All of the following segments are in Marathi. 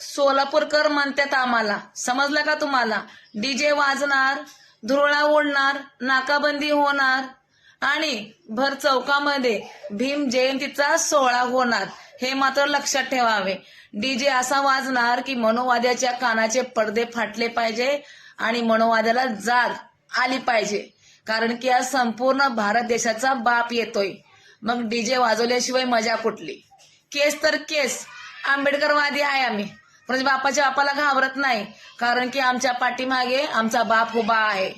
सोलापूरकर म्हणतात आम्हाला, समजलं का तुम्हाला? डीजे वाजणार, धुरळा उडणार, नाकाबंदी होणार आणि भर चौकामध्ये भीम जयंतीचा सोहळा होणार, हे मात्र लक्षात ठेवावे. डीजे असा वाजणार की मनोवाद्याच्या कानाचे पडदे फाटले पाहिजे आणि मनोवाद्याला जाग आली पाहिजे, कारण की आज संपूर्ण भारत देशाचा बाप येतोय. मग डीजे वाजवल्याशिवाय मजा कुठली? केस तर केस, आंबेडकरवादी आहे आम्ही, म्हणजे बापाच्या बापाला घाबरत नाही, कारण की आमच्या पाठीमागे आमचा बाप उभा आहे.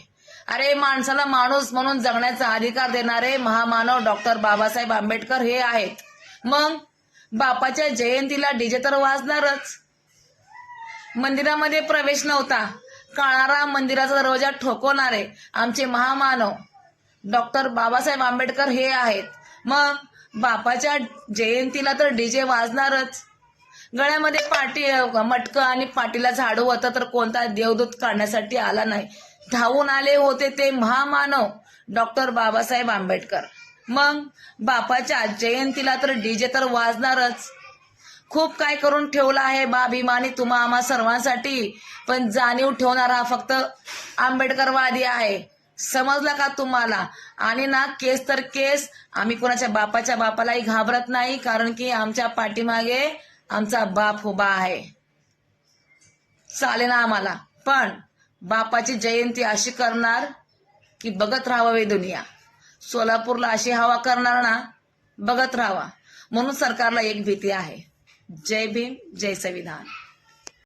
अरे, माणसाला माणूस म्हणून जगण्याचा अधिकार देणारे महामानव डॉक्टर बाबासाहेब आंबेडकर हे आहेत. मग बापाच्या जयंतीला डीजे तर वाजणारच. मंदिरामध्ये प्रवेश नव्हता, काळाराम मंदिराचा दरवाजा ठोकवणारे आमचे महामानव डॉक्टर बाबासाहेब आंबेडकर हे आहेत. मग बापाच्या जयंतीला तर डीजे वाजणारच. गळ्यामध्ये मटकं आणि पाठीला झाडू होतं तर कोणता देवदूत काढण्यासाठी आला नाही, धावून आले होते ते महामानव डॉक्टर बाबासाहेब आंबेडकर. मग बापाच्या जयंतीला तर डीजे तर वाजणारच. खूप काय करून ठेवलं आहे बा भीमानी तुम्हा आम्हा सर्वांसाठी, पण जाणीव ठेवणारा फक्त आंबेडकरवादी आहे. समजलं का तुम्हाला? आणि ना, केस तर केस, आम्ही कोणाच्या बापाच्या बापालाही घाबरत नाही, कारण की आमच्या पाठीमागे आमचा बाप उभा आहे. चालेल ना आम्हाला, पण बापाची जयंती अशी करणार की बघत राहावे दुनिया. सोलापूरला अशी हवा करणार ना, बघत राहावा. म्हणून सरकारला एक भीती आहे. जय भीम, जय संविधान.